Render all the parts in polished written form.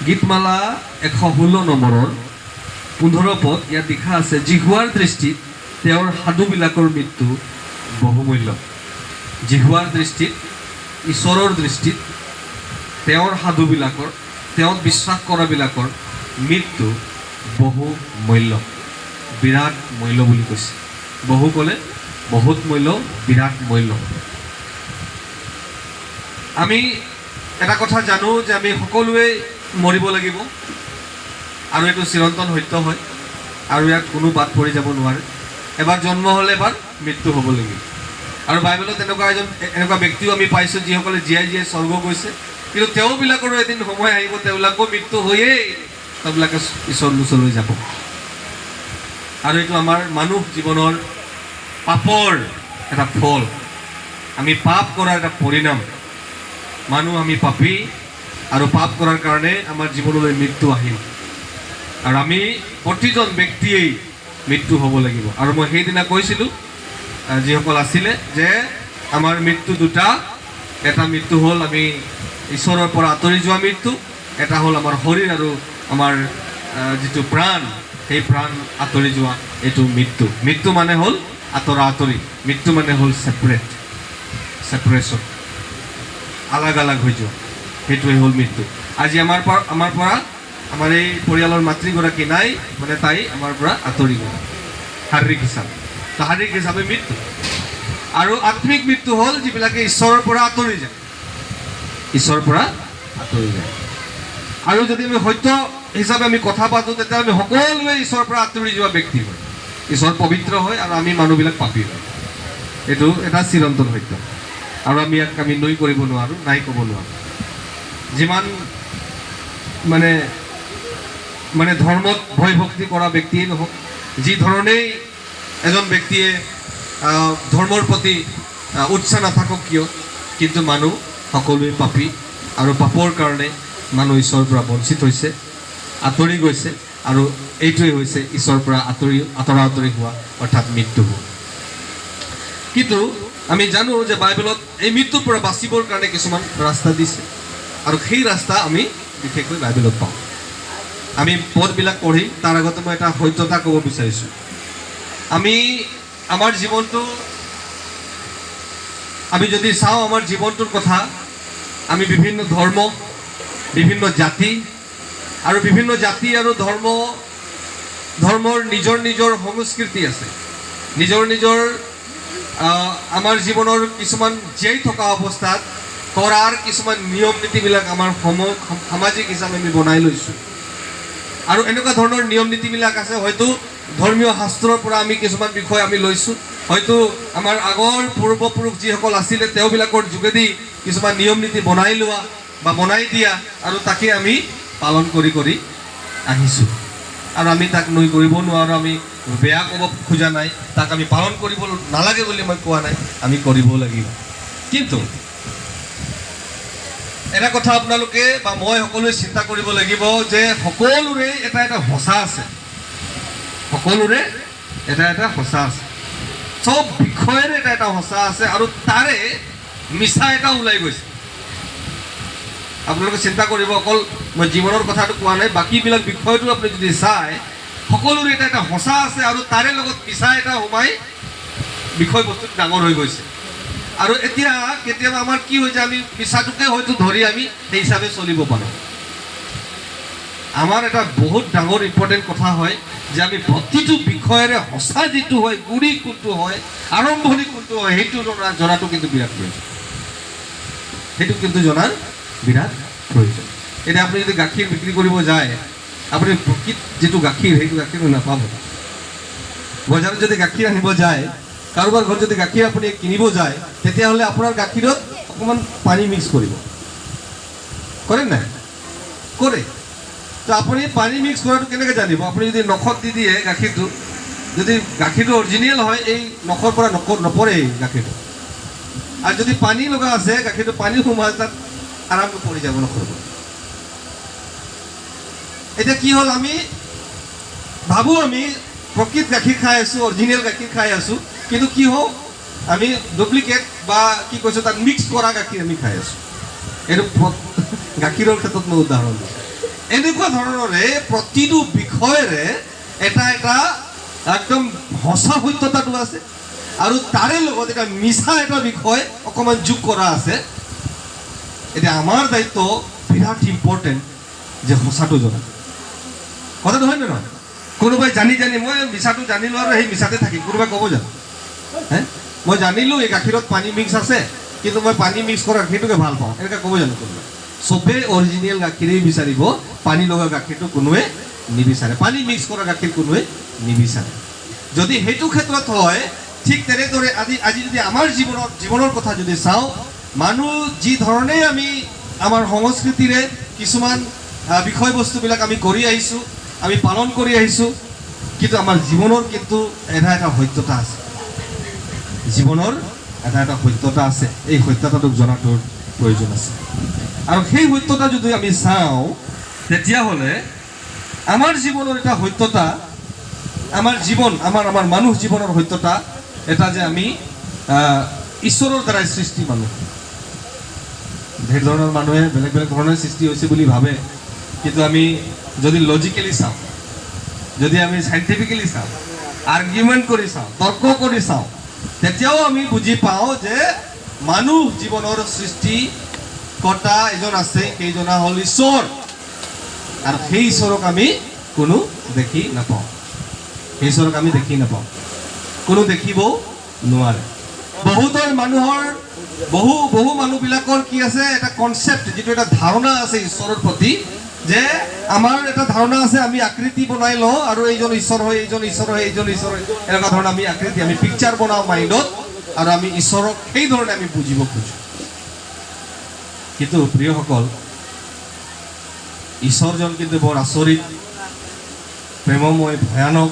গীতমালা 116 নম্বৰৰ 15 পদ ইয়াত লিখা আছে, জিহুৱাৰ দৃষ্টিত তেওঁৰ সাধুবিলাকৰ মৃত্যু বহুমূল্য। জিহুৱাৰ দৃষ্টিত, ঈশ্বৰৰ দৃষ্টিত তেওঁৰ সাধুবিলাকৰ, তেওঁত বিশ্বাস কৰাবিলাকৰ মৃত্যু বহু মূল্য, বিৰাট মূল্য বুলি কৈছে। বহু ক'লে বহুত মূল্য, বিৰাট মূল্য। আমি এটা কথা জানো যে আমি সকলোৱে মৰিব লাগিব, আৰু এইটো চিৰন্তন সত্য হয়, আৰু ইয়াত কোনো বাদ পৰি যাব নোৱাৰে। এবাৰ জন্ম হ'লে এবাৰ মৃত্যু হ'ব লাগিব। আৰু বাইবেলত এনেকুৱা ব্যক্তিও আমি পাইছোঁ যিসকলে জীয়াই জীয়াই স্বৰ্গ গৈছে, কিন্তু তেওঁবিলাকৰো এদিন সময় আহিব, তেওঁবিলাকো মৃত্যু হৈয়েই তেওঁবিলাকে ঈশ্বৰৰ ওচৰলৈ যাব। আৰু এইটো আমাৰ মানুহ জীৱনৰ পাপৰ এটা ফল, আমি পাপ কৰাৰ এটা পৰিণাম। মানুহ আমি পাপী, আৰু পাপ কৰাৰ কাৰণে আমাৰ জীৱনলৈ মৃত্যু আহিল, আৰু আমি প্ৰতিজন ব্যক্তিয়েই মৃত্যু হ'ব লাগিব। আৰু মই সেইদিনা কৈছিলোঁ যিসকল আছিলে যে আমাৰ মৃত্যু দুটা, এটা মৃত্যু হ'ল আমি ঈশ্বৰৰ পৰা আঁতৰি যোৱা মৃত্যু, এটা হ'ল আমাৰ শৰীৰ আৰু আমাৰ যিটো প্ৰাণ, সেই প্ৰাণ আঁতৰি যোৱা এইটো মৃত্যু। মৃত্যু মানে হ'ল আঁতৰা আঁতৰি, মৃত্যু মানে হ'ল ছেপাৰেশ্যন, আলাগ আলাগ হৈ যোৱা, সেইটোৱে হ'ল মৃত্যু। আজি আমাৰ পৰা আমাৰ এই পৰিয়ালৰ মাতৃগৰাকী নাই, মানে তাই আমাৰ পৰা আঁতৰি গ'ল শাৰীৰিক হিচাপে। তো শাৰীৰিক হিচাপে মৃত্যু। আৰু আত্মিক মৃত্যু হ'ল যিবিলাকে ঈশ্বৰৰ পৰা আঁতৰি যায়, ঈশ্বৰৰ পৰা আঁতৰি যায়। আৰু যদি আমি সত্য হিচাপে আমি কথা পাতোঁ, তেতিয়া আমি সকলোৱে ঈশ্বৰৰ পৰা আঁতৰি যোৱা ব্যক্তি হয়। ঈশ্বৰ পবিত্ৰ হয় আৰু আমি মানুহবিলাক পাপী হয়, এইটো এটা চিৰন্তন সত্য। আৰু আমি ইয়াক আমি নৈ কৰিব নোৱাৰোঁ, নাই ক'ব নোৱাৰোঁ। যিমান মানে ধৰ্মত ভয় ভক্তি কৰা ব্যক্তিয়ে নহওক, যি ধৰণেই এজন ব্যক্তিয়ে ধৰ্মৰ প্ৰতি উৎসাহ নাথাকক কিয়, কিন্তু মানুহ সকলোৱে পাপী, আৰু পাপৰ কাৰণে মানুহ ঈশ্বৰৰ পৰা বঞ্চিত হৈছে, আঁতৰি গৈছে, আৰু এইটোৱেই হৈছে ঈশ্বৰৰ পৰা আঁতৰা আঁতৰি হোৱা, অৰ্থাৎ মৃত্যু হোৱা। কিন্তু আমি জানো যে বাইবেলত এই মৃত্যুৰ পৰা বাচিবৰ কাৰণে কিছুমান ৰাস্তা দিছে, আৰু সেই ৰাস্তা আমি বিশেষকৈ বাইবেলত পাওঁ। আমি পদবিলাক পঢ়িম, তাৰ আগতে মই এটা সত্যতা ক'ব বিচাৰিছোঁ। আমাৰ জীৱনটো আমি যদি চাওঁ, আমাৰ জীৱনটোৰ কথা, আমি বিভিন্ন ধৰ্ম, বিভিন্ন জাতি, আৰু বিভিন্ন জাতি আৰু ধৰ্মৰ নিজৰ নিজৰ সংস্কৃতি আছে, নিজৰ নিজৰ আমাৰ জীৱনৰ কিছুমান জীয়াই থকা অৱস্থাত কৰাৰ কিছুমান নিয়ম নীতিবিলাক আমাৰ সামাজিক হিচাপে আমি বনাই লৈছোঁ। আৰু এনেকুৱা ধৰণৰ নিয়ম নীতিবিলাক আছে, হয়তো ধৰ্মীয় শাস্ত্ৰৰ পৰা আমি কিছুমান বিষয় আমি লৈছোঁ, হয়তো আমাৰ আগৰ পূৰ্বপুৰুষ যিসকল আছিলে তেওঁবিলাকৰ যোগেদি কিছুমান নিয়ম নীতি বনাই লোৱা বা বনাই দিয়া, আৰু তাকে আমি পালন কৰি আহিছোঁ। আৰু আমি তাক নৈ কৰিব নোৱাৰোঁ, আমি বেয়া ক'ব খোজা নাই, তাক আমি পালন কৰিব নালাগে বুলি মই কোৱা নাই, আমি কৰিব লাগিব। কিন্তু এটা কথা আপোনালোকে বা মই সকলোৱে চিন্তা কৰিব লাগিব যে সকলোৰে এটা সঁচা আছে, সকলোৰে এটা সঁচা আছে, চব বিষয়ৰে এটা সঁচা আছে, আৰু তাৰে মিছা এটা ওলাই গৈছে। আপোনালোকে চিন্তা কৰিব, অকল মই জীৱনৰ কথাটো কোৱা নাই, বাকীবিলাক বিষয়টো আপুনি যদি চায়, সকলোৰে এটা সঁচা আছে, আৰু তাৰে লগত মিছা এটা সোমাই বিষয়বস্তুটো ডাঙৰ হৈ গৈছে। আৰু এতিয়া কেতিয়াবা আমাৰ কি হৈ যায়, আমি মিছাটোকে হয়তো ধৰি আমি সেই হিচাপে চলিব পাৰোঁ। আমাৰ এটা বহুত ডাঙৰ ইম্পৰ্টেণ্ট কথা হয় যে আমি প্ৰতিটো বিষয়েৰে সঁচা যিটো হয়, গুৰি কোনটো হয়, আৰম্ভণি কোনটো হয়, সেইটো জনাটো কিন্তু বিৰাট প্ৰয়োজন, সেইটো কিন্তু জনাৰ বিৰাট প্ৰয়োজন। এতিয়া আপুনি যদি গাখীৰ বিক্ৰী কৰিব যায়, আপুনি প্ৰকৃত যিটো গাখীৰ, সেইটো গাখীৰ নাপাব। বজাৰত যদি গাখীৰ আনিব যায়, কাৰোবাৰ ঘৰত যদি গাখীৰ আপুনি কিনিব যায়, তেতিয়াহ'লে আপোনাৰ গাখীৰত অকণমান পানী মিক্স কৰিব, কৰে নাই? কৰে। তো আপুনি পানী মিক্স কৰাটো কেনেকৈ জানিব? আপুনি যদি নখত দি দিয়ে গাখীৰটো, যদি গাখীৰটো অৰিজিনেল হয়, এই নখৰ পৰা নপৰে গাখীৰটো। আৰু যদি পানী লগা আছে, গাখীৰটো পানী সোমাই তাত আৰামটো পৰি যাব নখৰ পৰা। এতিয়া কি হ'ল, আমি ভাবোঁ আমি প্ৰকৃত গাখীৰ খাই আছোঁ, অৰিজিনেল গাখীৰ খাই আছোঁ, কিন্তু কি হওঁ, আমি ডুপ্লিকেট বা কি কৈছোঁ তাত মিক্স কৰা গাখীৰ আমি খাই আছোঁ। এইটো গাখীৰৰ ক্ষেত্ৰত মই উদাহৰণ দিছোঁ। এনেকুৱা ধৰণৰে প্ৰতিটো বিষয়েৰে এটা এটা একদম সঁচা সত্যতাটো আছে আৰু তাৰে লগত এটা মিছা এটা বিষয় অকণমান যোগ কৰা আছে। এতিয়া আমাৰ দায়িত্ব বিৰাট ইম্পৰ্টেণ্ট যে সঁচাটো জনা। কথাটো হয় নে নহয়? কোনোবাই জানি মই মিছাটো জানিলোঁ আৰু সেই মিছাতে থাকিম, কোনোবাই ক'ব জানো? মই জানিলোঁ এই গাখীৰত পানী মিক্স আছে, কিন্তু মই পানী মিক্স কৰা গাখীৰটোকে ভাল পাওঁ, এনেকৈ ক'ব জানো কোনোবাই? চবেই অৰিজিনেল গাখীৰেই বিচাৰিব, পানী লগা গাখীৰটো কোনোৱে নিবিচাৰে, পানী মিক্স কৰা গাখীৰ কোনোৱে নিবিচাৰে। যদি সেইটো ক্ষেত্ৰত হয়, ঠিক তেনেদৰে আজি যদি আমাৰ জীৱনৰ কথা যদি চাওঁ, মানুহ যি ধৰণে আমি আমাৰ সংস্কৃতিৰে কিছুমান বিষয়বস্তুবিলাক আমি কৰি আহিছোঁ, আমি পালন কৰি আহিছোঁ, কিন্তু আমাৰ জীৱনৰ কিন্তু এটা সত্যতা আছে, জীৱনৰ এটা সত্যতা আছে। এই সত্যতাটোক জনাটোৰ প্ৰয়োজন আছে। আৰু সেই সত্যতা যদি আমি চাওঁ, তেতিয়াহ'লে আমাৰ জীৱনৰ এটা সত্যতা, আমাৰ জীৱন, আমাৰ মানুহ জীৱনৰ সত্যতা এটা যে আমি ঈশ্বৰৰ দ্বাৰাই সৃষ্টি মানুহ। ঢেৰ ধৰণৰ মানুহে বেলেগ বেলেগ ধৰণে সৃষ্টি হৈছে বুলি ভাবে, কিন্তু আমি যদি লজিকেলি চাওঁ, যদি আমি চাইণ্টিফিকেলি চাওঁ, আৰ্গুমেণ্ট কৰি চাওঁ, তৰ্ক কৰি চাওঁ, তেতিয়াও আমি বুজি পাওঁ যে মানুহ জীৱনৰ সৃষ্টিকৰ্তা এজন আছে, সেইজনা হ'ল ঈশ্বৰ। আৰু সেই ঈশ্বৰক আমি কোনো দেখি নাপাওঁ, সেই ঈশ্বৰক আমি দেখি নাপাওঁ, কোনো দেখিবও নোৱাৰে। বহু মানুহবিলাকৰ কি আছে, এটা কনচেপ্ট, যিটো এটা ধাৰণা আছে ঈশ্বৰৰ প্ৰতি, যে আমাৰ এটা ধাৰণা আছে, আমি আকৃতি বনাই লওঁ আৰু এইজন ঈশ্বৰ হয়, এইজন ঈশ্বৰ হয়, এইজন ঈশ্বৰ হয়, এনেকুৱা ধৰণৰ আমি আকৃতি, আমি পিকচাৰ বনাওঁ মাইণ্ডত, আৰু আমি ঈশ্বৰক সেই ধৰণে আমি বুজিব খোজোঁ। কিন্তু প্ৰিয়সকল, ঈশ্বৰজন কিন্তু বৰ আচৰিত, প্ৰেমময়, ভয়ানক,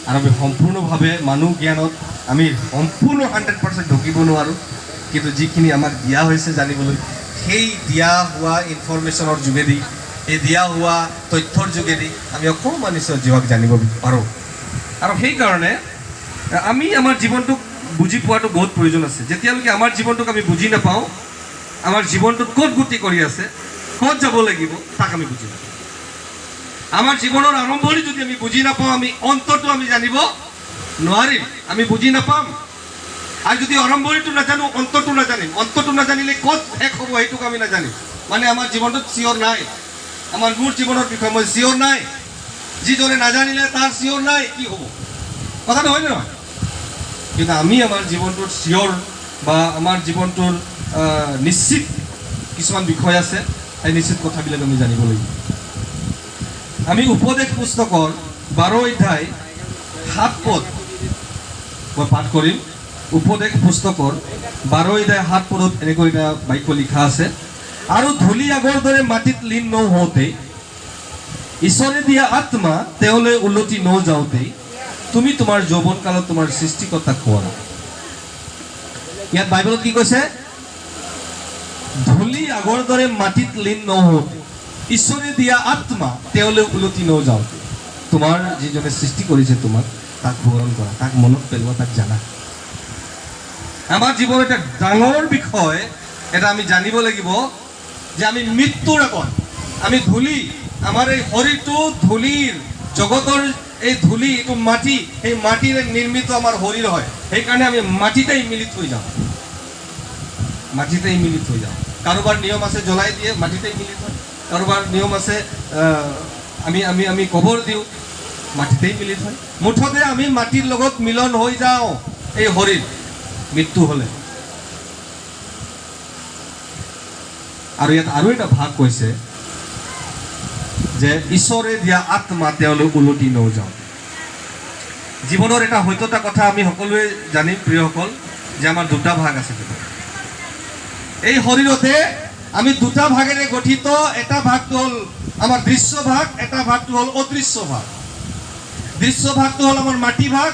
আৰু আমি সম্পূৰ্ণভাৱে মানুহ জ্ঞানত আমি সম্পূৰ্ণ 100% ঢুকিব নোৱাৰোঁ। কিন্তু যিখিনি আমাক দিয়া হৈছে জানিবলৈ, সেই দিয়া হোৱা ইনফৰমেশ্যনৰ যোগেদি, এই দিয়া হোৱা তথ্যৰ যোগেদি আমি অকণমান ঈশ্বৰ জীৱাক জানিব পাৰোঁ। আৰু সেইকাৰণে আমি আমাৰ জীৱনটোক বুজি পোৱাটো বহুত প্ৰয়োজন আছে। যেতিয়ালৈকে আমাৰ জীৱনটোক আমি বুজি নাপাওঁ, আমাৰ জীৱনটোত ক'ত গতি কৰি আছে, ক'ত যাব লাগিব, তাক আমি বুজি নাপাওঁ। আমাৰ জীৱনৰ আৰম্ভণি যদি আমি বুজি নাপাওঁ, আমি অন্তটো আমি জানিব নোৱাৰিম, আমি বুজি নাপাম। আৰু যদি আৰম্ভণিটো নাজানো, অন্তটো নাজানিম, অন্তটো নাজানিলে ক'ত শেষ হ'ব সেইটোক আমি নাজানিম। মানে আমাৰ জীৱনটোত চিয়ৰ নাই, মোৰ জীৱনৰ বিষয়ে মই চিয়ৰ নাই। যিজনে নাজানিলে তাৰ চিয়ৰ নাই, কি হ'ব? কথাটো হয় নে নহয়? কিন্তু আমি আমাৰ জীৱনটোৰ চিয়ৰ বা আমাৰ জীৱনটোৰ নিশ্চিত কিছুমান বিষয় আছে, সেই নিশ্চিত কথাবিলাক আমি জানিব লাগিব। আমি উপদেশ পুস্তকৰ 12 অধ্যায় 7 পদ মই পাঠ কৰিম। উপদেশ পুস্তকৰ 12 অধ্যায় 7 পদত এনেকৈ এটা বাক্য লিখা আছে, আৰু ধূলি আগৰ দৰে মাটিত লীন নহওঁতেই, ঈশ্বৰে দিয়া আত্মা তেওঁলৈ উলটি নযাওঁতেই, তুমি তোমাৰ যৌৱনকালত তোমাৰ সৃষ্টিকৰ্তাক কোৱা। ইয়াত বাইবেলত কি কৈছে? ধূলি আগৰ দৰে মাটিত লীন নহওঁতে, ঈশ্বৰে দিয়া আত্মা তেওঁলৈ উলটি নযাওঁতে, তোমাৰ যিজনে সৃষ্টি কৰিছে তোমাক, তাক সোঁৱৰণ কৰা, তাক মনত পেলোৱা, তাক জানা। আমাৰ জীৱনৰ এটা ডাঙৰ বিষয় এটা আমি জানিব লাগিব, যে আমি মৃত্যুৰ আগত আমি ধূলি, আমাৰ এই শৰীৰটো ধূলিৰ, জগতৰ এই ধূলি, এইটো মাটি, সেই মাটিৰে নিৰ্মিত আমাৰ শৰীৰ হয়। সেইকাৰণে আমি মাটিতেই মিলিত হৈ যাওঁ, মাটিতেই মিলিত হৈ যাওঁ। কাৰোবাৰ নিয়ম আছে জ্বলাই দিয়ে, মাটিতেই মিলিত হয়। কাৰোবাৰ নিয়ম আছে আমি কবৰ দিওঁ, মাটিতেই মিলিত হয়। মুঠতে আমি মাটিৰ লগত মিলন হৈ যাওঁ এই শৰীৰ মৃত্যু হ'লে। আৰু ইয়াত আৰু এটা ভাগ কৈছে যে ঈশ্বৰে দিয়া আত্মা তেওঁলৈ উলটি নযাওঁ। জীৱনৰ এটা সত্যতা কথা আমি সকলোৱে জানিম প্ৰিয়সকল, যে আমাৰ দুটা ভাগ আছে। এই শৰীৰতে আমি দুটা ভাগেৰে গঠিত। এটা ভাগটো হ'ল আমাৰ দৃশ্য ভাগ, এটা ভাগটো হ'ল অদৃশ্য ভাগ। দৃশ্য ভাগটো হ'ল আমাৰ মাটি ভাগ,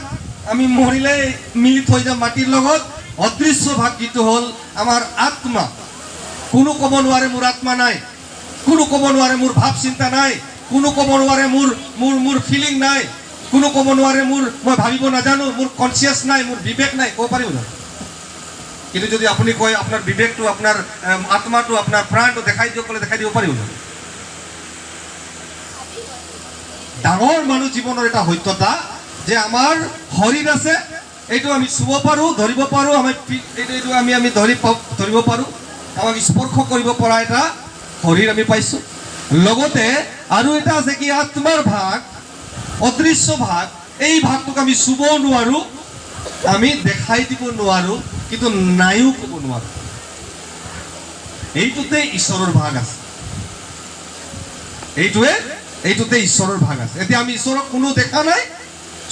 আমি মৰিলে মিলিত হৈ যাম মাটিৰ লগত। অদৃশ্য ভাগ যিটো হ'ল আমাৰ আত্মা, কোনো ক'ব নোৱাৰে মোৰ আত্মা নাই, কোনো ক'ব নোৱাৰে মোৰ ভাৱ চিন্তা নাই, কোনো ক'ব নোৱাৰে মোৰ ফিলিং নাই, কোনো ক'ব নোৱাৰে মই ভাবিব নাজানো, মোৰ কনচিয়াছ নাই, মোৰ বিবেক নাই, ক'ব পাৰিব জানো? কিন্তু যদি আপুনি কয় আপোনাৰ বিবেকটো, আপোনাৰ আত্মাটো, আপোনাৰ প্ৰাণটো দেখাই দিয়ক, ক'লে দেখাই দিব পাৰিব জানো? ডাঙৰ মানুহ জীৱনৰ এটা সত্যতা যে আমাৰ শৰীৰ আছে, এইটো আমি চুব পাৰোঁ, ধৰিব পাৰোঁ, এইটো আমি ধৰিব পাৰোঁ, আমাক স্পৰ্শ কৰিব পৰা এটা শৰীৰ আমি পাইছোঁ। লগতে আৰু এটা আছে কি আত্মাৰ ভাগ, অদৃশ্য ভাগ, এই ভাগটোক আমি চুব নোৱাৰোঁ, আমি দেখাই দিব নোৱাৰোঁ, কিন্তু নাইও ক'ব নোৱাৰোঁ। এইটোতে ঈশ্বৰৰ ভাগ আছে, এইটোতে ঈশ্বৰৰ ভাগ আছে। এতিয়া আমি ঈশ্বৰক কোনো দেখা নাই,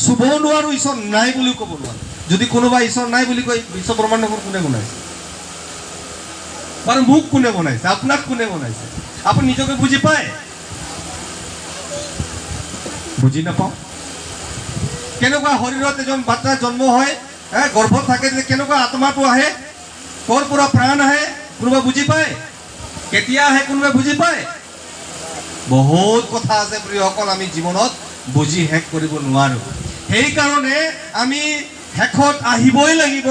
চুবও নোৱাৰোঁ, ঈশ্বৰ নাই বুলিও ক'ব নোৱাৰোঁ। যদি কোনোবা ঈশ্বৰ নাই বুলি কয়, বিশ্ব ব্ৰহ্মাণ্ডখন কোনে বনাইছে? বাৰু মোক কোনে বনাইছে? আপোনাক কোনে বনাইছে? আপুনি নিজকে বুজি পায়? বুজি নাপাওঁ। কেনেকুৱা শৰীৰত এজন বাচ্চাৰ জন্ম হয়, গৰ্ভত থাকে, কেনেকুৱা আত্মাটো আহে, ক'ৰ পৰা প্ৰাণ আহে, কোনোবা বুজি পায়? কেতিয়া আহে কোনোবাই বুজি পায়? বহুত কথা আছে প্ৰিয়সকল, আমি জীৱনত বুজি শেষ কৰিব নোৱাৰোঁ। সেইকাৰণে আমি শেষত আহিবই লাগিব,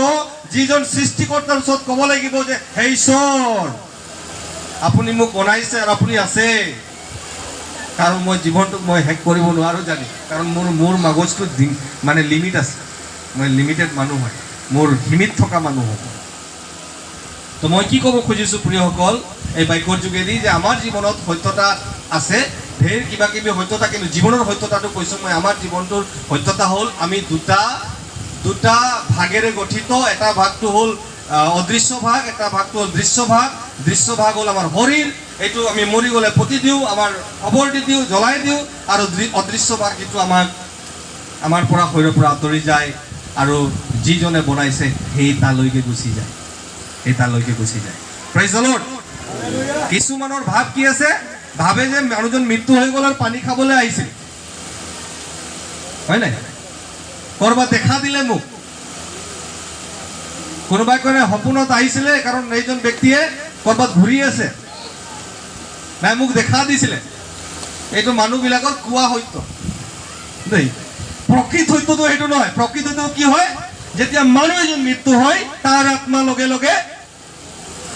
যিজন সৃষ্টিকৰ্তাৰ ওচৰত ক'ব লাগিব যে হে ঈশ্বৰ, আপুনি মোক বনাইছে আৰু আপুনি আছে, কাৰণ মই জীৱনটোক মই শেষ কৰিব নোৱাৰোঁ জানি, কাৰণ মোৰ মগজটো মানে লিমিট আছে, মই লিমিটেড মানুহ হয়, মোৰ সীমিত থকা মানুহ হয়। তো মই কি ক'ব খুজিছোঁ প্ৰিয়সকল এই বাক্যৰ যোগেদি, যে আমাৰ জীৱনত সত্যতা আছে, ঢেৰ কিবা কিবি সত্যতা, কিন্তু জীৱনৰ সত্যতাটো কৈছোঁ মই। আমাৰ জীৱনটোৰ সত্যতা হ'ল আমি দুটা ভাগেৰে গঠিত। এটা ভাগটো হ'ল অদৃশ্য ভাগ, এটা ভাগটো হ'ল দৃশ্য ভাগ। দৃশ্য ভাগ হ'ল আমাৰ শৰীৰ, এইটো আমি মৰি গ'লে পুতি দিওঁ, আমাৰ খবৰ দি দিওঁ, জ্বলাই দিওঁ, আৰু অদৃশ্য ভাগ যিটো আমাৰ পৰা শৰীৰৰ পৰা আঁতৰি যায়, আৰু যিজনে বনাইছে সেই তালৈকে গুচি যায়, প্ৰেইজ দ্য লৰ্ড। কিছুমানৰ ভাৱ কি আছে, ভাবে যে মানুহজন মৃত্যু হৈ গ'ল আৰু পানী খাবলৈ আহিছিল, হয় নাই? ক'ৰবাত দেখা দিলে মোক, কোনোবাই কয় সপোনত আহিছিলে, কাৰণ এইজন ব্যক্তিয়ে ক'ৰবাত ঘূৰি আছে, নাই মোক দেখা দিছিলে। এইটো মানুহবিলাকৰ কোৱা সত্য দেই, প্ৰকৃত সত্যটো সেইটো নহয়। প্ৰকৃত সত্য কি হয়, যেতিয়া মানুহ এজন মৃত্যু হয়, তাৰ আত্মা লগে লগে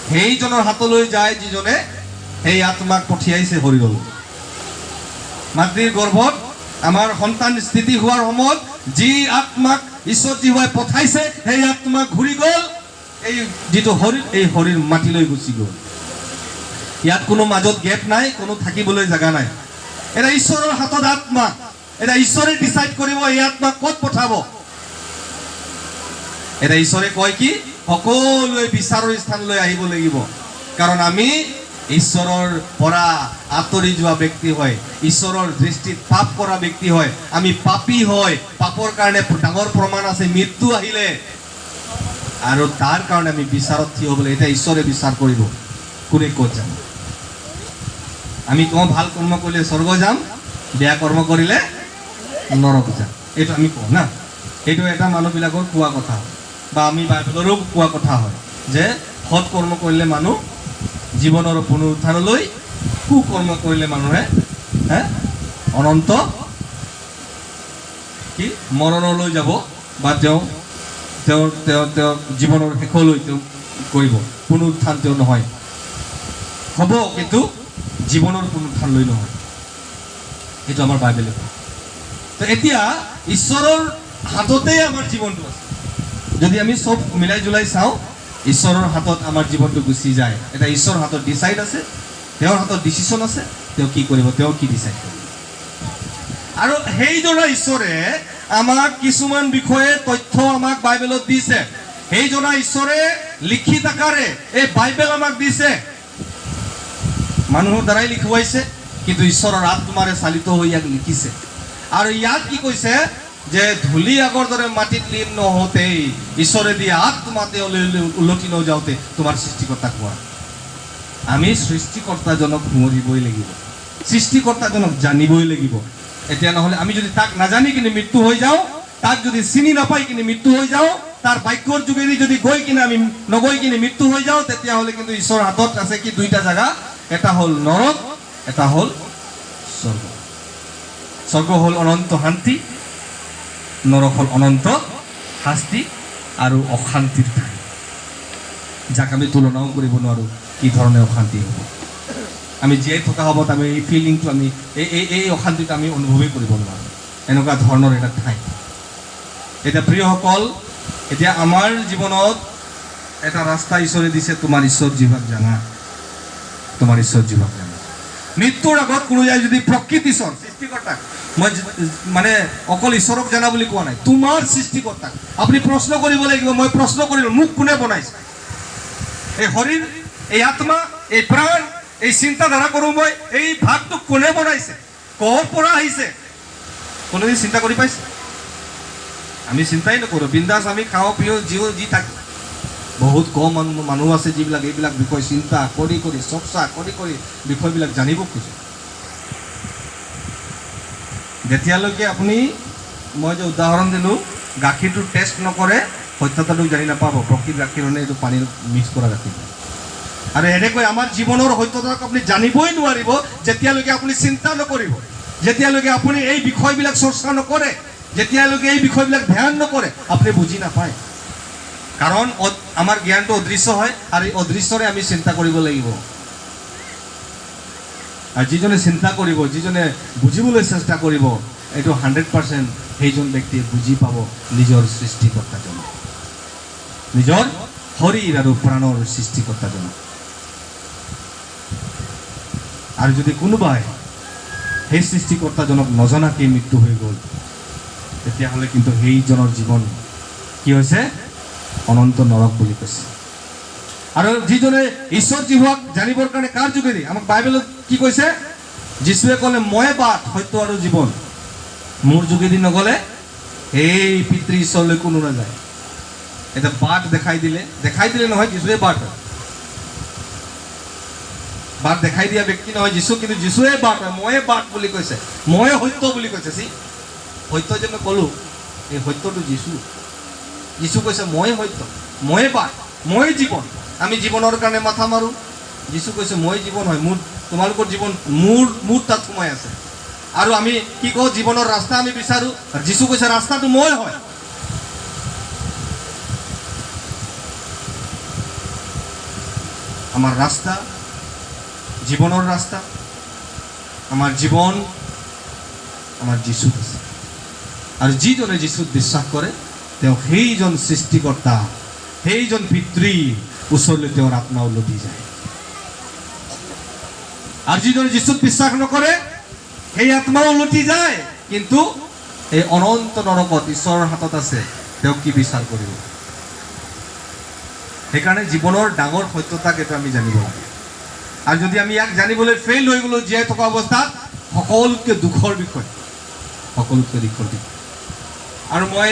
সেইজনৰ হাতলৈ যায়, যিজনে সেই আত্মাক পঠিয়াইছে শৰীৰলৈ। মাতৃৰ গৰ্ভত আমাৰ সন্তান স্থিতি হোৱাৰ সময়ত যি আত্মাক ঈশ্বৰ জীৱাই পঠাইছে, সেই আত্মা ঘূৰি গ'ল, এই যিটো শৰীৰ, এই শৰীৰ মাটিলৈ গুচি গ'ল। ইয়াত কোনো মাজত গেপ নাই, কোনো থাকিবলৈ জেগা নাই। এটা ঈশ্বৰৰ হাতত আত্মা, এটা ঈশ্বৰে ডিচাইড কৰিব এই আত্মা ক'ত পঠাব। এটা ঈশ্বৰে কয় কি, সকলোৱে বিচাৰৰ স্থানলৈ আহিব লাগিব, কাৰণ আমি ঈশ্বৰৰ পৰা আঁতৰি যোৱা ব্যক্তি হয়, ঈশ্বৰৰ দৃষ্টিত পাপ কৰা ব্যক্তি হয়, আমি পাপী হয়। পাপৰ কাৰণে ডাঙৰ প্ৰমাণ আছে, মৃত্যু আহিলে, আৰু তাৰ কাৰণে আমি বিচাৰত থিয় হ'বলৈ। এতিয়া ঈশ্বৰে বিচাৰ কৰিব, কোনে ক'ত যাম। আমি কওঁ ভাল কৰ্ম কৰিলে স্বৰ্গ যাম, বেয়া কৰ্ম কৰিলে নৰক যাম, এইটো আমি কওঁ না। এইটো এটা মানুহবিলাকৰ কোৱা কথা, বা আমি বাইবেলৰো কোৱা কথা হয়, যে সৎ কৰ্ম কৰিলে মানুহ জীৱনৰ পুনৰুত্থানলৈ, কুকৰ্ম কৰিলে মানুহে অনন্ত কি মৰণলৈ যাব, বা তেওঁ জীৱনৰ শেষলৈ তেওঁ কৰিব, পুনৰুত্থান তেওঁ নহয়, হ'ব, কিন্তু জীৱনৰ পুনৰুত্থানলৈ নহয়। এইটো আমাৰ বাইবেলে কয়। তো এতিয়া ঈশ্বৰৰ হাততেই আমাৰ জীৱনটো আছে। যদি আমি চব মিলাই জুলাই চাওঁ, ঈশ্বৰৰ হাতত আমাৰ জীৱনটো গুচি যায়। এটা ঈশ্বৰৰ হাতত ডিচাইড আছে, তেওঁৰ হাতত ডিচিশ্যন আছে, তেওঁ কি কৰিব, তেওঁ কি ডিচাইড কৰিব। আৰু সেইজনা ঈশ্বৰে আমাক কিছুমান বিষয়ে তথ্য আমাক বাইবেলত দিছে। সেইজনা ঈশ্বৰে লিখিত আকাৰে এই বাইবেল আমাক দিছে, মানুহৰ দ্বাৰাই লিখুৱাইছে, কিন্তু ঈশ্বৰৰ আত্মাৰে চালিত হৈ ইয়াক লিখিছে। আৰু ইয়াত কি কৈছে, যে ধূলি আগৰ দৰে মাটিত লীন নহওঁতেই ঈশ্বৰে দিয়া আত্মা তেওঁলৈ উলটি নযাওঁতে তোমাৰ সৃষ্টিকৰ্তাক কোৱা। আমি সৃষ্টিকৰ্তাজনক সুঁৱৰিবই লাগিব, সৃষ্টিকৰ্তাজনক জানিবই লাগিব। এতিয়া নহ'লে আমি যদি তাক নাজানি কিনে মৃত্যু হৈ যাওঁ, তাক যদি চিনি নাপাই কিনে মৃত্যু হৈ যাওঁ, তাৰ বাক্যৰ যোগেদি যদি গৈ কিনে আমি নগৈ কিনে মৃত্যু হৈ যাওঁ, তেতিয়াহ'লে কিন্তু ঈশ্বৰৰ হাতত আছে কি দুইটা জাগা, এটা হ'ল নৰক, এটা হ'ল স্বৰ্গ। স্বৰ্গ হ'ল অনন্ত শান্তি, নৰক হ'ল অনন্ত শাস্তি আৰু অশান্তিৰ ঠাই, যাক আমি তুলনাও কৰিব নোৱাৰোঁ কি ধৰণে অশান্তি হ'ব। আমি জীয়াই থকা সময়ত আমি এই ফিলিংটো আমি এই অশান্তিটো আমি অনুভৱেই কৰিব নোৱাৰোঁ। এনেকুৱা ধৰণৰ এটা ঠাই। এতিয়া প্ৰিয়সকল, এতিয়া আমাৰ জীৱনত এটা ৰাস্তা ঈশ্বৰে দিছে, তোমাৰ ঈশ্বৰ জীৱাক জানা, তোমাৰ ঈশ্বৰ জীৱাক জানা। মৃত্যুৰ আগত কোনোবাই যদি প্ৰকৃত ঈশ্বৰ সৃষ্টিকৰ্তাক, মই মানে অকল ঈশ্বৰক জানা বুলি কোৱা নাই, তোমাৰ সৃষ্টিকৰ্তাক আপুনি প্ৰশ্ন কৰিব লাগিব। মই প্ৰশ্ন কৰিলোঁ, মোক কোনে বনাইছে? এই শৰীৰ, এই আত্মা, এই প্ৰাণ, এই চিন্তাধাৰা কৰোঁ মই, এই ভাগটোক কোনে বনাইছে? ক'ৰ পৰা আহিছে? কোনোদিন চিন্তা কৰি পাইছে? আমি চিন্তাই নকৰোঁ, বিন্দাছ আমি খাওঁ পিওঁ যি থাকোঁ। বহুত কম মানুহ আছে যিবিলাক এইবিলাক বিষয় চিন্তা কৰি কৰি, চৰ্চা কৰি কৰি বিষয়বিলাক জানিব খোজে। যেতিয়ালৈকে আপুনি, মই যে উদাহৰণ দিলোঁ, গাখীৰটো টেষ্ট নকৰে সত্যতাটো জানি নাপাব প্ৰকৃত গাখীৰ নে এইটো পানীৰ মিক্স কৰা গাখীৰ। আৰু এনেকৈ আমাৰ জীৱনৰ সত্যতাক আপুনি জানিবই নোৱাৰিব যেতিয়ালৈকে আপুনি চিন্তা নকৰিব, যেতিয়ালৈকে আপুনি এই বিষয়বিলাক চৰ্চা নকৰে, যেতিয়ালৈকে এই বিষয়বিলাক ধ্যান নকৰে, আপুনি বুজি নাপায়। কাৰণ আমাৰ জ্ঞানটো অদৃশ্য হয়, আৰু এই অদৃশ্যৰে আমি চিন্তা কৰিব লাগিব। আৰু যিজনে চিন্তা কৰিব, যিজনে বুজিবলৈ চেষ্টা কৰিব, এইটো 100% সেইজন ব্যক্তিয়ে বুজি পাব নিজৰ সৃষ্টিকৰ্তাজনক, নিজৰ শৰীৰ আৰু প্ৰাণৰ সৃষ্টিকৰ্তাজনক। আৰু যদি কোনোবাই সেই সৃষ্টিকৰ্তাজনক নজনাকে মৃত্যু হৈ গ'ল, তেতিয়াহ'লে কিন্তু সেইজনৰ জীৱন কি হৈছে? অনন্ত নৰক বুলি কৈছে। আৰু যিজনে ঈশ্বৰ জীৱাক জানিবৰ কাৰণে কাৰ যোগেদি? আমাক বাইবেলত কি কৈছে? যীশুৱে ক'লে, মই বাট, সত্য আৰু জীৱন, মোৰ যোগেদি নগ'লে এই পিতৃ ঈশ্বৰলৈ কোনো নাযায়। এটা বাট দেখাই দিলে নহয়, যীশুৱে বাট, বাট দেখাই দিয়া ব্যক্তি নহয় যীশু, কিন্তু যীশুৱে বাট হয়, ময়ে বাট বুলি কৈছে, ময়ে সত্য বুলি কৈছে। সত্য যে মই ক'লোঁ, এই সত্যটো যীশু। যীশু কৈছে, মই সত্য, ময়ে বাট, মই জীৱন। আমি জীৱনৰ কাৰণে মাথা মাৰোঁ, যীশু কৈছে মই জীৱন হয়, মোৰ তোমালোকৰ জীৱন মোৰ তাত সোমাই আছে। আৰু আমি কি কওঁ? জীৱনৰ ৰাস্তা আমি বিচাৰোঁ, আৰু যীশু কৈছে ৰাস্তাটো মই হয়। আমাৰ ৰাস্তা, জীৱনৰ ৰাস্তা, আমাৰ জীৱন আমাৰ যীশুত আছে। আৰু যিজনে যীশুত বিশ্বাস কৰে, তেওঁ সেইজন সৃষ্টিকৰ্তা, সেইজন পিতৃ ওচৰলৈ তেওঁৰ আত্মা উলটি যায়। আৰু যিজনে যীশুত বিশ্বাস নকৰে, সেই আত্মা উলটি যায়, কিন্তু এই অনন্ত নৰকত ঈশ্বৰৰ হাতত আছে, তেওঁক কি বিচাৰ কৰিব? সেইকাৰণে জীৱনৰ ডাঙৰ সত্যতাক এইটো আমি জানিব লাগে। আৰু যদি আমি ইয়াক জানিবলৈ ফেইল হৈ গ'লোঁ জীয়াই থকা অৱস্থাত, সকলোতকৈ দুখৰ বিষয়, সকলোতকৈ দুখৰ বিষয়। আৰু মই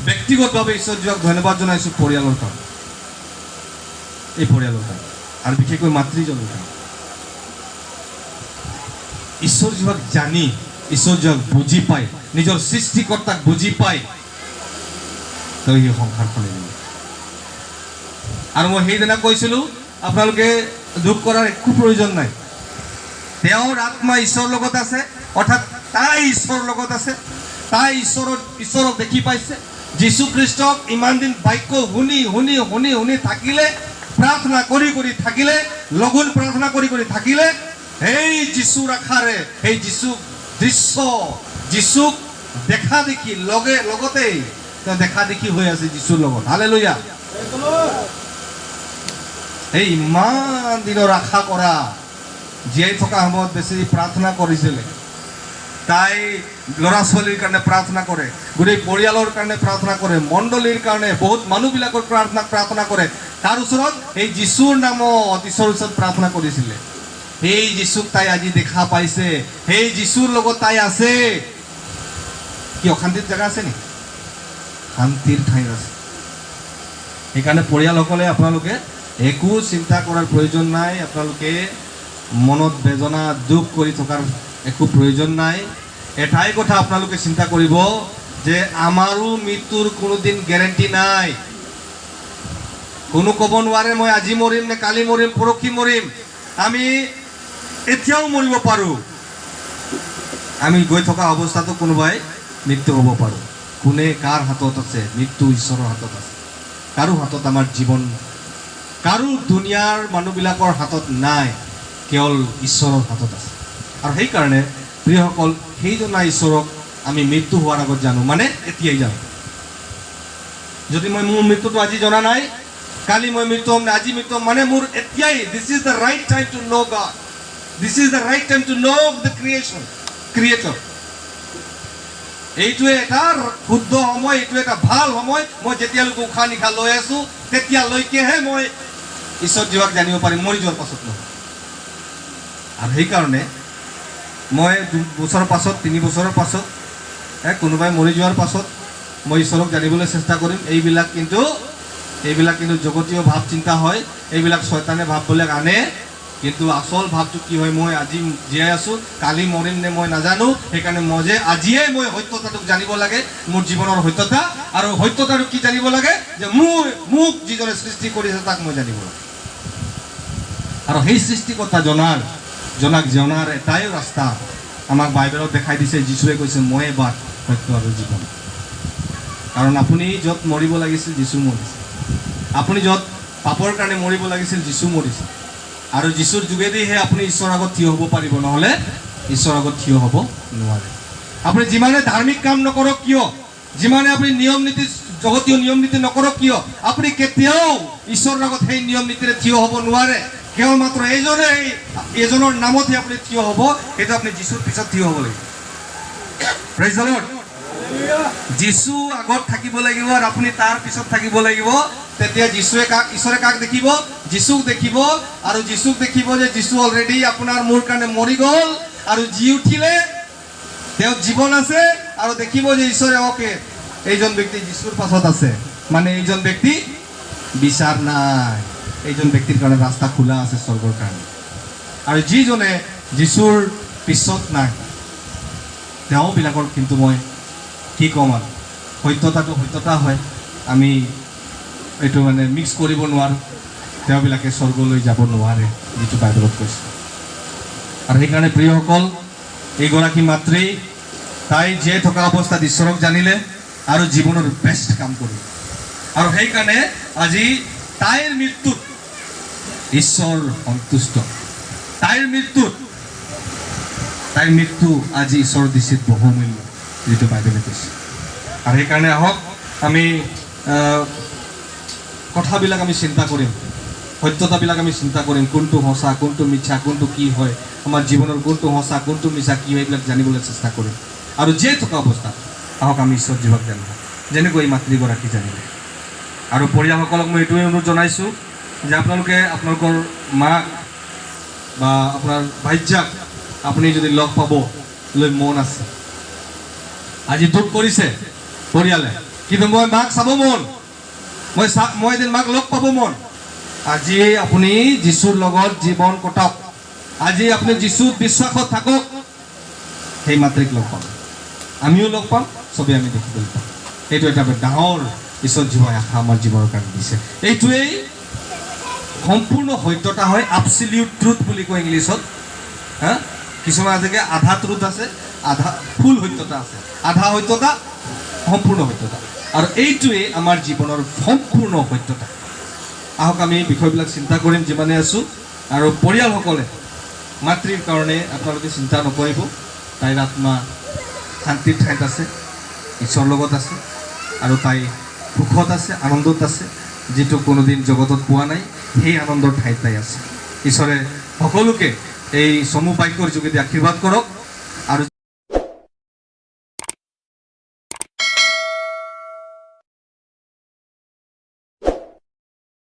ব্যক্তিগতভাৱে ঈশ্বৰ জীৱাক ধন্যবাদ জনাইছোঁ পৰিয়ালৰ কাৰণে, এই পৰিয়ালৰ কাৰণে, আৰু বিশেষকৈ মাতৃজনৰ কাৰণে। ঈশ্বৰ জীৱাক জানি, ঈশ্বৰ জীৱাক বুজি পাই, নিজৰ সৃষ্টিকৰ্তাক বুজি পাই তেওঁ সেই সংসাৰখন এৰিলে। আৰু মই সেইদিনা কৈছিলোঁ, আপোনালোকে দুখ কৰাৰ একো প্ৰয়োজন নাই। তেওঁৰ আত্মা ঈশ্বৰৰ লগত আছে, অৰ্থাৎ তাই ঈশ্বৰৰ লগত আছে, তাই ঈশ্বৰক দেখি পাইছে। যীশু খ্ৰীষ্টক ইমান দিন বাক্য শুনি শুনি শুনি শুনি থাকিলে, প্ৰাৰ্থনা কৰি কৰি থাকিলে, লঘোণ প্ৰাৰ্থনা কৰি কৰি থাকিলে, সেই যীশুৰ আশাৰে, সেই যীশুক দৃশ্য, যীশুক দেখা দেখি লগতেই তেওঁ দেখা দেখি হৈ আছে যীশুৰ লগত। হালেলুয়া। এই ইমান দিনৰ আশা কৰা, জীয়াই থকা সময়ত বেছি প্ৰাৰ্থনা কৰিছিলে। তাই ল'ৰা ছোৱালীৰ কাৰণে প্ৰাৰ্থনা কৰে, গোটেই পৰিয়ালৰ কাৰণে প্ৰাৰ্থনা কৰে, মণ্ডলীৰ কাৰণে, বহুত মানুহবিলাকৰ প্ৰাৰ্থনা কৰে। তাৰ ওচৰত এই যীশুৰ নামত ঈশ্বৰৰ ওচৰত প্ৰাৰ্থনা কৰিছিলে। সেই যীশুক তাই আজি দেখা পাইছে, সেই যীশুৰ লগত তাই আছে। কি অশান্তিৰ জেগা আছে নেকি? শান্তিৰ ঠাই আছে। সেইকাৰণে পৰিয়ালসকলে আপোনালোকে একো চিন্তা কৰাৰ প্ৰয়োজন নাই, আপোনালোকে মনত বেদনা দুখ কৰি থকাৰ একো প্ৰয়োজন নাই। এটাই কথা আপোনালোকে চিন্তা কৰিব যে আমাৰো মৃত্যুৰ কোনোদিন গেৰেণ্টি নাই। কোনো ক'ব নোৱাৰে মই আজি মৰিম নে কালি মৰিম, পৰহি মৰিম। আমি এতিয়াও মৰিব পাৰোঁ, আমি গৈ থকা অৱস্থাতো কোনোবাই মৃত্যু হ'ব পাৰোঁ। কোনে কাৰ হাতত আছে? মৃত্যু ঈশ্বৰৰ হাতত আছে। কাৰো হাতত আমাৰ জীৱন কাৰো দুনিয়াৰ মানুহবিলাকৰ হাতত নাই, কেৱল ঈশ্বৰৰ হাতত আছে। আৰু সেইকাৰণে প্ৰিয়সকল, সেইজনা ঈশ্বৰক আমি মৃত্যু হোৱাৰ আগত জানো, মানে এতিয়াই জানো। যদি মই মোৰ মৃত্যুটো আজি জনা নাই, কালি মই মৃত্যু হ'ম, আজি মৃত্যু হ'ম, মানে মোৰ এতিয়াই this is the right time to know' God, this is the right time to know' the creator. এইটোৱে এটা শুদ্ধ সময়, এইটো এটা ভাল সময়। মই যেতিয়ালৈকে উশাহ নিশাহ লৈ আছো তেতিয়ালৈকেহে মই ঈশ্বৰ জীৱাক জানিব পাৰিম, মৰি যোৱাৰ পাছত নহয়। আৰু সেইকাৰণে মই 2 বছৰৰ পাছত, 3 বছৰৰ পাছত, কোনোবাই মৰি যোৱাৰ পাছত মই ঈশ্বৰক জানিবলৈ চেষ্টা কৰিম। এইবিলাক কিন্তু জগতীয় ভাৱ চিন্তা হয়, এইবিলাক শয়তানে ভাৱবিলাক আনে। কিন্তু আচল ভাৱটো কি হয়, মই আজি জীয়াই আছোঁ, কালি মৰিম নে মই নাজানো। সেইকাৰণে আজিয়ে মই সত্যতাটোক জানিব লাগে, মোৰ জীৱনৰ সত্যতা। আৰু সত্যতাটো কি জানিব লাগে, যে মোক যিজনে সৃষ্টি কৰিছে তাক মই জানিব লাগে। আৰু সেই সৃষ্টিকৰ্তা জনাক জনাৰ এটাই ৰাস্তা আমাক বাইবেলত দেখাই দিছে। যীশুৱে কৈছে, ময়ে বাট, সত্য আৰু জীৱন। কাৰণ আপুনি য'ত মৰিব লাগিছিল যীশু মৰিছে, আপুনি য'ত পাপৰ কাৰণে মৰিব লাগিছিল যীশু মৰিছে। আৰু যীশুৰ যোগেদিহে আপুনি ঈশ্বৰৰ আগত থিয় হ'ব পাৰিব, নহ'লে ঈশ্বৰৰ আগত থিয় হ'ব নোৱাৰে। আপুনি যিমানে ধাৰ্মিক কাম নকৰক কিয়, যিমানে আপুনি জগতীয় নিয়ম নীতি নকৰক কিয়, আপুনি কেতিয়াও ঈশ্বৰৰ আগত সেই নিয়ম নীতিৰে থিয় হ'ব নোৱাৰে। কেৱল মাত্ৰ এজনৰ নামতহে আপুনি থিয় হ'ব, সেইটো আপুনি যীশুৰ পিছত থিয় হ'ব লাগিব। Praise the lord. যীশু আগত থাকিব লাগিব আৰু আপুনি তাৰ পিছত থাকিব লাগিব। তেতিয়া ঈশ্বৰে কাক দেখিব? যীশুক দেখিব। আৰু যীশুক দেখিব যে যীশু অলৰেডি আপোনাৰ মোৰ কাৰণে মৰি গ'ল আৰু জি উঠিলে, তেওঁ জীৱন আছে। আৰু দেখিব যে ঈশ্বৰে এইজন ব্যক্তি যীশুৰ পাছত আছে, মানে এইজন ব্যক্তি বিচাৰ নাই, এইজন ব্যক্তিৰ কাৰণে ৰাস্তা খোলা আছে স্বৰ্গৰ কাৰণে। আৰু যিজনে যীশুৰ পিছত নাই, তেওঁবিলাকৰ কিন্তু মই কি ক'ম আৰু, সত্যতাটো সত্যতা হয়, আমি এইটো মানে মিক্স কৰিব নোৱাৰোঁ। তেওঁবিলাকে স্বৰ্গলৈ যাব নোৱাৰে, যিটো বাইবেলত কৈছে। আৰু সেইকাৰণে প্ৰিয়সকল, এইগৰাকী মাতৃ তাই জীয়াই থকা অৱস্থাত ঈশ্বৰক জানিলে আৰু জীৱনৰ বেষ্ট কাম কৰিলে। আৰু সেইকাৰণে আজি তাইৰ মৃত্যুত ঈশ্বৰ সন্তুষ্ট। তাইৰ মৃত্যু আজি ঈশ্বৰৰ দৃষ্টিত বহুমূল্য, যিটো বাইবেলে কৈছে। আৰু সেইকাৰণে আহক আমি কথাবিলাক আমি চিন্তা কৰিম, সত্যতাবিলাক আমি চিন্তা কৰিম, কোনটো সঁচা, কোনটো মিছা, কোনটো কি হয়, আমাৰ জীৱনৰ কোনটো সঁচা, কোনটো মিছা কি হয়, এইবিলাক জানিবলৈ চেষ্টা কৰিম। আৰু জীয়াই থকা অৱস্থাত আহক আমি ঈশ্বৰ জীৱাক জানিব, যেনেকৈ এই মাতৃগৰাকী জানিলে। আৰু পৰিয়ালসকলক মই এইটোৱে অনুৰোধ জনাইছোঁ যে আপোনালোকে আপোনালোকৰ মাক বা আপোনাৰ ভাইজাক আপুনি যদি লগ পাবলৈ মন আছে, আজি দুখ কৰিছে পৰিয়ালে, কিন্তু মই মাক চাব মন, মই এদিন মাক লগ পাব মন, আজি আপুনি যীশুৰ লগত জীৱন কটাওক, আজি আপুনি যীশুত বিশ্বাসত থাকক, সেই মাতৃক লগ পাম, আমিও লগ পাম, চবেই আমি দেখিবলৈ পাম। এইটো এটা ডাঙৰ ঈশ্বৰ জীৱই আশা আমাৰ জীৱনৰ কাৰণে দিছে। এইটোৱেই সম্পূৰ্ণ সত্যতা হয়, এবছলিউট ট্ৰুথ বুলি কয় ইংলিছত। কিছুমান আজিকালি আধা ট্ৰুথ আছে, আধা ফুল সত্যতা আছে, আধা সত্যতা, সম্পূৰ্ণ সত্যতা। আৰু এইটোৱেই আমাৰ জীৱনৰ সম্পূৰ্ণ সত্যতা। আহক আমি এই বিষয়বিলাক চিন্তা কৰিম যিমানে আছোঁ। আৰু পৰিয়ালসকলে মাতৃৰ কাৰণে আপোনালোকে চিন্তা নকৰিব, তাইৰ আত্মা শান্তিৰ ঠাইত আছে, ঈশ্বৰৰ লগত আছে, আৰু তাই সুখত আছে, আনন্দত আছে, যিটো কোনোদিন জগতত পোৱা নাই, সেই আনন্দৰ ঠাইত তাই আছে। ঈশ্বৰে সকলোকে এই চমু বাক্যৰ যোগেদি আশীৰ্বাদ কৰক।